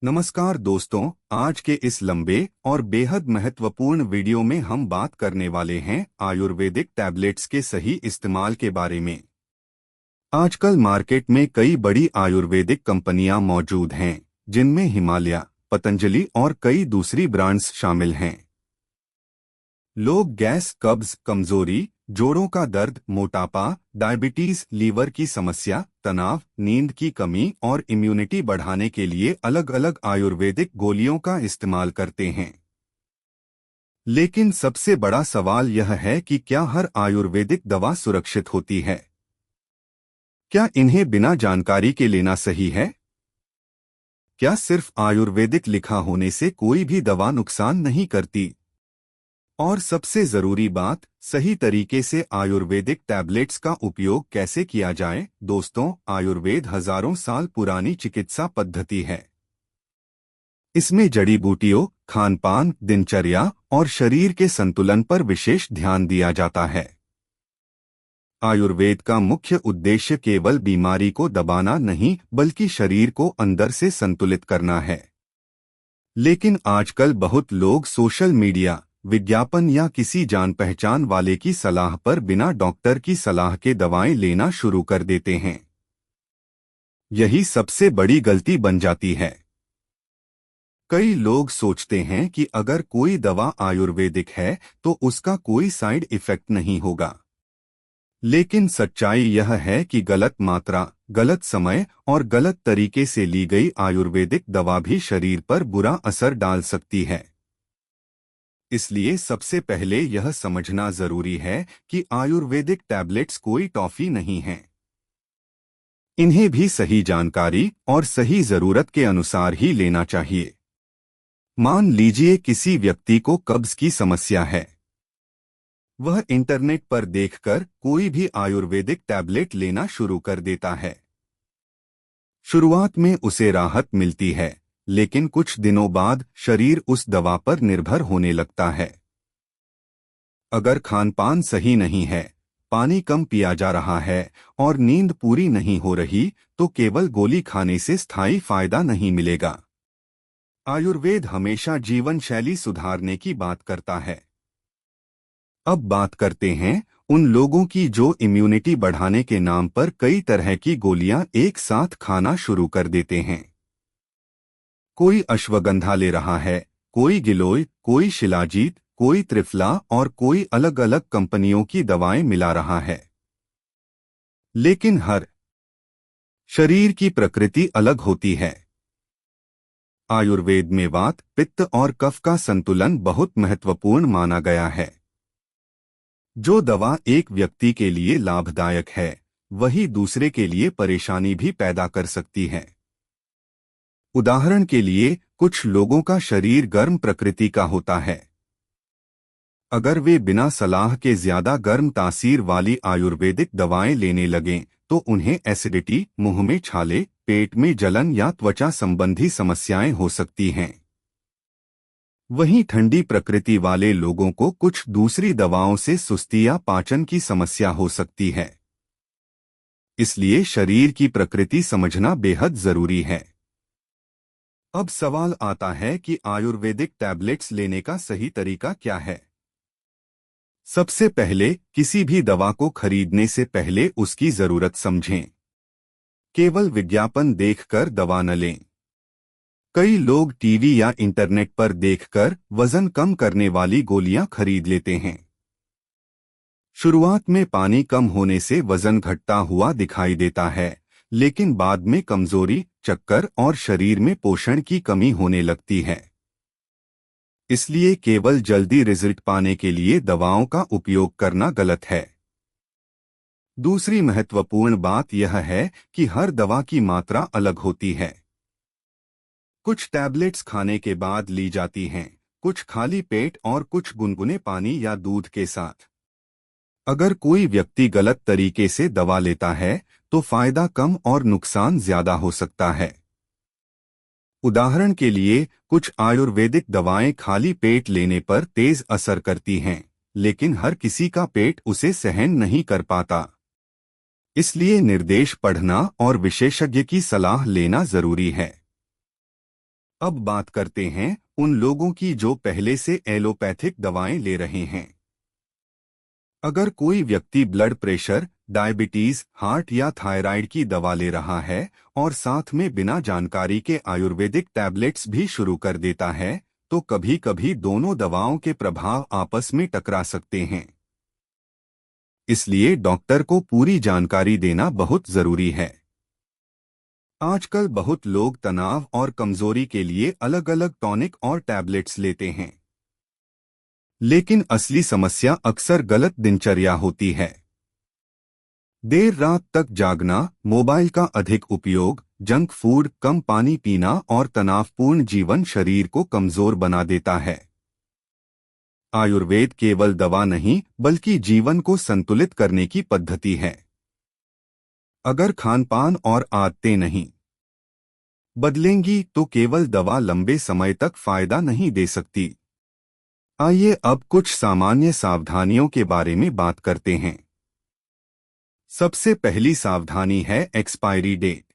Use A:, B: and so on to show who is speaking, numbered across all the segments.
A: नमस्कार दोस्तों, आज के इस लंबे और बेहद महत्वपूर्ण वीडियो में हम बात करने वाले हैं आयुर्वेदिक टैबलेट्स के सही इस्तेमाल के बारे में। आजकल मार्केट में कई बड़ी आयुर्वेदिक कंपनियां मौजूद हैं, जिनमें हिमालय, पतंजलि और कई दूसरी ब्रांड्स शामिल हैं। लोग गैस, कब्ज, कमजोरी, जोड़ों का दर्द, मोटापा, डायबिटीज, लीवर की समस्या, तनाव, नींद की कमी और इम्यूनिटी बढ़ाने के लिए अलग अलग आयुर्वेदिक गोलियों का इस्तेमाल करते हैं। लेकिन सबसे बड़ा सवाल यह है कि क्या हर आयुर्वेदिक दवा सुरक्षित होती है? क्या इन्हें बिना जानकारी के लेना सही है? क्या सिर्फ आयुर्वेदिक लिखा होने से कोई भी दवा नुकसान नहीं करती? और सबसे जरूरी बात, सही तरीके से आयुर्वेदिक टैबलेट्स का उपयोग कैसे किया जाए। दोस्तों, आयुर्वेद हजारों साल पुरानी चिकित्सा पद्धति है। इसमें जड़ी बूटियों, खानपान, दिनचर्या और शरीर के संतुलन पर विशेष ध्यान दिया जाता है। आयुर्वेद का मुख्य उद्देश्य केवल बीमारी को दबाना नहीं, बल्कि शरीर को अंदर से संतुलित करना है। लेकिन आजकल बहुत लोग सोशल मीडिया, विज्ञापन या किसी जान पहचान वाले की सलाह पर बिना डॉक्टर की सलाह के दवाएं लेना शुरू कर देते हैं। यही सबसे बड़ी गलती बन जाती है। कई लोग सोचते हैं कि अगर कोई दवा आयुर्वेदिक है तो उसका कोई साइड इफेक्ट नहीं होगा। लेकिन सच्चाई यह है कि गलत मात्रा, गलत समय और गलत तरीके से ली गई आयुर्वेदिक दवा भी शरीर पर बुरा असर डाल सकती है। इसलिए सबसे पहले यह समझना जरूरी है कि आयुर्वेदिक टैबलेट्स कोई टॉफी नहीं है। इन्हें भी सही जानकारी और सही जरूरत के अनुसार ही लेना चाहिए। मान लीजिए किसी व्यक्ति को कब्ज की समस्या है। वह इंटरनेट पर देखकर कोई भी आयुर्वेदिक टैबलेट लेना शुरू कर देता है। शुरुआत में उसे राहत मिलती है, लेकिन कुछ दिनों बाद शरीर उस दवा पर निर्भर होने लगता है। अगर खानपान सही नहीं है, पानी कम पिया जा रहा है और नींद पूरी नहीं हो रही, तो केवल गोली खाने से स्थायी फायदा नहीं मिलेगा। आयुर्वेद हमेशा जीवन शैली सुधारने की बात करता है। अब बात करते हैं उन लोगों की जो इम्यूनिटी बढ़ाने के नाम पर कई तरह की गोलियां एक साथ खाना शुरू कर देते हैं। कोई अश्वगंधा ले रहा है, कोई गिलोय, कोई शिलाजीत, कोई त्रिफला और कोई अलग अलग कंपनियों की दवाएं मिला रहा है। लेकिन हर शरीर की प्रकृति अलग होती है। आयुर्वेद में वात, पित्त और कफ का संतुलन बहुत महत्वपूर्ण माना गया है। जो दवा एक व्यक्ति के लिए लाभदायक है, वही दूसरे के लिए परेशानी भी पैदा कर सकती है। उदाहरण के लिए, कुछ लोगों का शरीर गर्म प्रकृति का होता है। अगर वे बिना सलाह के ज्यादा गर्म तासीर वाली आयुर्वेदिक दवाएं लेने लगें, तो उन्हें एसिडिटी, मुंह में छाले, पेट में जलन या त्वचा संबंधी समस्याएं हो सकती हैं। वहीं ठंडी प्रकृति वाले लोगों को कुछ दूसरी दवाओं से सुस्ती या पाचन की समस्या हो सकती है। इसलिए शरीर की प्रकृति समझना बेहद जरूरी है। अब सवाल आता है कि आयुर्वेदिक टैबलेट्स लेने का सही तरीका क्या है। सबसे पहले, किसी भी दवा को खरीदने से पहले उसकी जरूरत समझें। केवल विज्ञापन देखकर दवा न लें। कई लोग टीवी या इंटरनेट पर देखकर वजन कम करने वाली गोलियां खरीद लेते हैं। शुरुआत में पानी कम होने से वजन घटता हुआ दिखाई देता है, लेकिन बाद में कमजोरी, चक्कर और शरीर में पोषण की कमी होने लगती है। इसलिए केवल जल्दी रिजल्ट पाने के लिए दवाओं का उपयोग करना गलत है। दूसरी महत्वपूर्ण बात यह है कि हर दवा की मात्रा अलग होती है। कुछ टैबलेट्स खाने के बाद ली जाती हैं, कुछ खाली पेट और कुछ गुनगुने पानी या दूध के साथ। अगर कोई व्यक्ति गलत तरीके से दवा लेता है, तो फायदा कम और नुकसान ज्यादा हो सकता है। उदाहरण के लिए, कुछ आयुर्वेदिक दवाएं खाली पेट लेने पर तेज असर करती हैं, लेकिन हर किसी का पेट उसे सहन नहीं कर पाता। इसलिए निर्देश पढ़ना और विशेषज्ञ की सलाह लेना जरूरी है। अब बात करते हैं उन लोगों की जो पहले से एलोपैथिक दवाएं ले रहे हैं। अगर कोई व्यक्ति ब्लड प्रेशर, डायबिटीज, हार्ट या थायराइड की दवा ले रहा है और साथ में बिना जानकारी के आयुर्वेदिक टैबलेट्स भी शुरू कर देता है, तो कभी कभी दोनों दवाओं के प्रभाव आपस में टकरा सकते हैं। इसलिए डॉक्टर को पूरी जानकारी देना बहुत जरूरी है। आजकल बहुत लोग तनाव और कमजोरी के लिए अलग अलग टॉनिक और टैबलेट्स लेते हैं, लेकिन असली समस्या अक्सर गलत दिनचर्या होती है। देर रात तक जागना, मोबाइल का अधिक उपयोग, जंक फूड, कम पानी पीना और तनावपूर्ण जीवन शरीर को कमजोर बना देता है। आयुर्वेद केवल दवा नहीं बल्कि जीवन को संतुलित करने की पद्धति है। अगर खानपान और आदतें नहीं बदलेंगी तो केवल दवा लंबे समय तक फायदा नहीं दे सकती। आइए अब कुछ सामान्य सावधानियों के बारे में बात करते हैं। सबसे पहली सावधानी है एक्सपायरी डेट।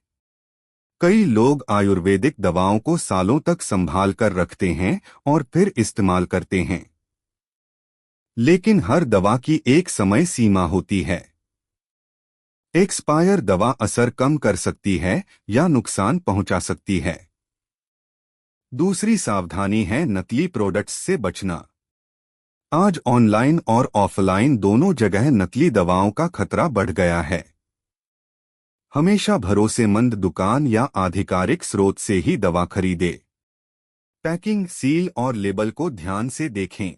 A: कई लोग आयुर्वेदिक दवाओं को सालों तक संभाल कर रखते हैं और फिर इस्तेमाल करते हैं, लेकिन हर दवा की एक समय सीमा होती है। एक्सपायर दवा असर कम कर सकती है या नुकसान पहुंचा सकती है। दूसरी सावधानी है नकली प्रोडक्ट्स से बचना। आज ऑनलाइन और ऑफलाइन दोनों जगह नकली दवाओं का खतरा बढ़ गया है। हमेशा भरोसेमंद दुकान या आधिकारिक स्रोत से ही दवा खरीदें। पैकिंग, सील और लेबल को ध्यान से देखें।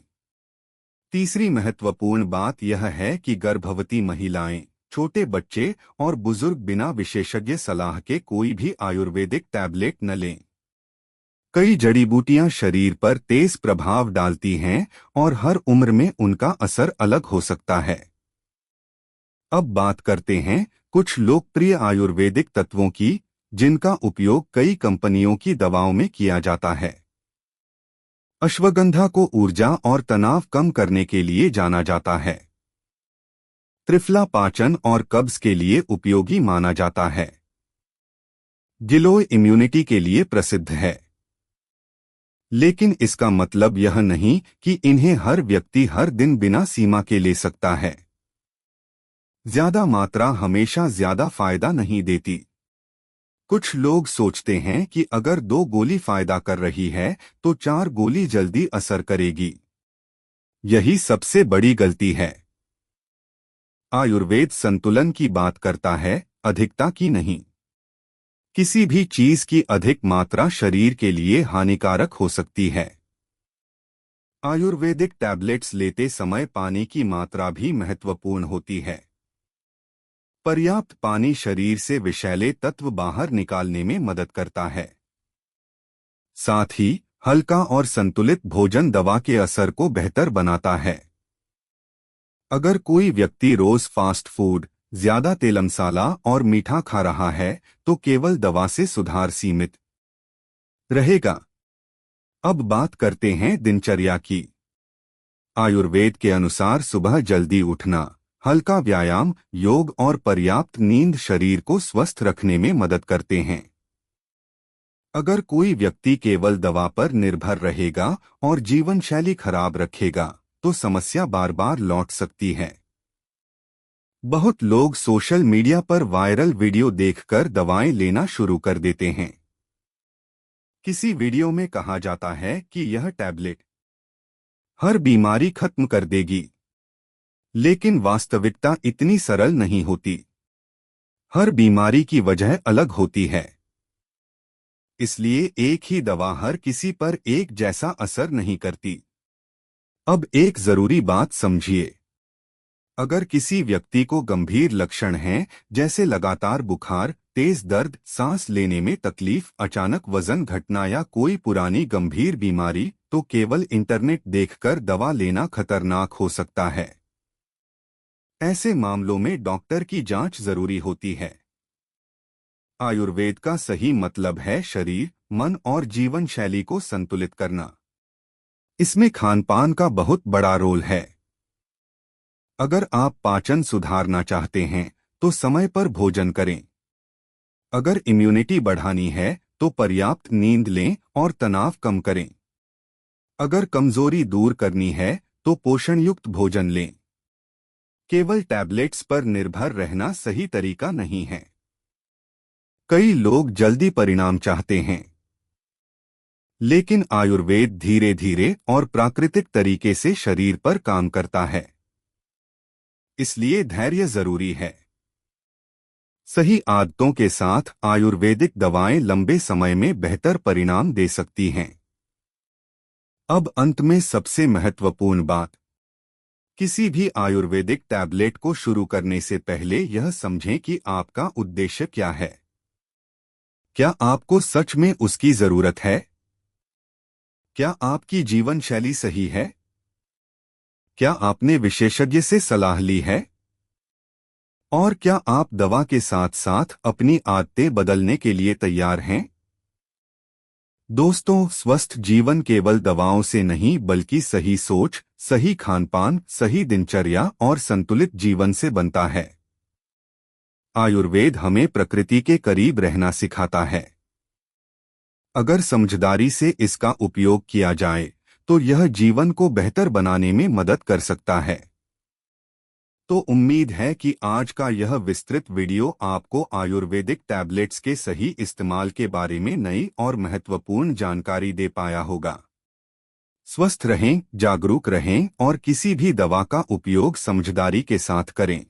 A: तीसरी महत्वपूर्ण बात यह है कि गर्भवती महिलाएं, छोटे बच्चे और बुजुर्ग बिना विशेषज्ञ सलाह के कोई भी आयुर्वेदिक टैबलेट न लें। कई जड़ी बूटियां शरीर पर तेज प्रभाव डालती हैं और हर उम्र में उनका असर अलग हो सकता है। अब बात करते हैं कुछ लोकप्रिय आयुर्वेदिक तत्वों की, जिनका उपयोग कई कंपनियों की दवाओं में किया जाता है। अश्वगंधा को ऊर्जा और तनाव कम करने के लिए जाना जाता है। त्रिफला पाचन और कब्ज के लिए उपयोगी माना जाता है। गिलोय इम्यूनिटी के लिए प्रसिद्ध है, लेकिन इसका मतलब यह नहीं कि इन्हें हर व्यक्ति हर दिन बिना सीमा के ले सकता है। ज्यादा मात्रा हमेशा ज्यादा फायदा नहीं देती। कुछ लोग सोचते हैं कि अगर 2 गोली फायदा कर रही है तो 4 गोली जल्दी असर करेगी। यही सबसे बड़ी गलती है। आयुर्वेद संतुलन की बात करता है, अधिकता की नहीं। किसी भी चीज की अधिक मात्रा शरीर के लिए हानिकारक हो सकती है। आयुर्वेदिक टैबलेट्स लेते समय पानी की मात्रा भी महत्वपूर्ण होती है। पर्याप्त पानी शरीर से विषैले तत्व बाहर निकालने में मदद करता है। साथ ही हल्का और संतुलित भोजन दवा के असर को बेहतर बनाता है। अगर कोई व्यक्ति रोज फास्ट फूड, ज्यादा तेल मसाला और मीठा खा रहा है तो केवल दवा से सुधार सीमित रहेगा। अब बात करते हैं दिनचर्या की। आयुर्वेद के अनुसार सुबह जल्दी उठना, हल्का व्यायाम, योग और पर्याप्त नींद शरीर को स्वस्थ रखने में मदद करते हैं। अगर कोई व्यक्ति केवल दवा पर निर्भर रहेगा और जीवन शैली खराब रखेगा तो समस्या बार बार लौट सकती है। बहुत लोग सोशल मीडिया पर वायरल वीडियो देखकर दवाएं लेना शुरू कर देते हैं। किसी वीडियो में कहा जाता है कि यह टैबलेट हर बीमारी खत्म कर देगी, लेकिन वास्तविकता इतनी सरल नहीं होती। हर बीमारी की वजह अलग होती है, इसलिए एक ही दवा हर किसी पर एक जैसा असर नहीं करती। अब एक जरूरी बात समझिए। अगर किसी व्यक्ति को गंभीर लक्षण हैं, जैसे लगातार बुखार, तेज दर्द, सांस लेने में तकलीफ, अचानक वजन घटना या कोई पुरानी गंभीर बीमारी, तो केवल इंटरनेट देखकर दवा लेना खतरनाक हो सकता है। ऐसे मामलों में डॉक्टर की जांच जरूरी होती है। आयुर्वेद का सही मतलब है शरीर, मन और जीवन शैली को संतुलित करना। इसमें खानपान का बहुत बड़ा रोल है। अगर आप पाचन सुधारना चाहते हैं तो समय पर भोजन करें। अगर इम्यूनिटी बढ़ानी है तो पर्याप्त नींद लें और तनाव कम करें। अगर कमजोरी दूर करनी है तो पोषण युक्त भोजन लें। केवल टैबलेट्स पर निर्भर रहना सही तरीका नहीं है। कई लोग जल्दी परिणाम चाहते हैं, लेकिन आयुर्वेद धीरे धीरे और प्राकृतिक तरीके से शरीर पर काम करता है, इसलिए धैर्य जरूरी है। सही आदतों के साथ आयुर्वेदिक दवाएं लंबे समय में बेहतर परिणाम दे सकती हैं। अब अंत में सबसे महत्वपूर्ण बात, किसी भी आयुर्वेदिक टैबलेट को शुरू करने से पहले यह समझें कि आपका उद्देश्य क्या है। क्या आपको सच में उसकी जरूरत है? क्या आपकी जीवन शैली सही है? क्या आपने विशेषज्ञ से सलाह ली है? और क्या आप दवा के साथ साथ अपनी आदतें बदलने के लिए तैयार हैं? दोस्तों, स्वस्थ जीवन केवल दवाओं से नहीं बल्कि सही सोच, सही खानपान, सही दिनचर्या और संतुलित जीवन से बनता है। आयुर्वेद हमें प्रकृति के करीब रहना सिखाता है। अगर समझदारी से इसका उपयोग किया जाए तो यह जीवन को बेहतर बनाने में मदद कर सकता है। तो उम्मीद है कि आज का यह विस्तृत वीडियो आपको आयुर्वेदिक टैबलेट्स के सही इस्तेमाल के बारे में नई और महत्वपूर्ण जानकारी दे पाया होगा। स्वस्थ रहें, जागरूक रहें और किसी भी दवा का उपयोग समझदारी के साथ करें।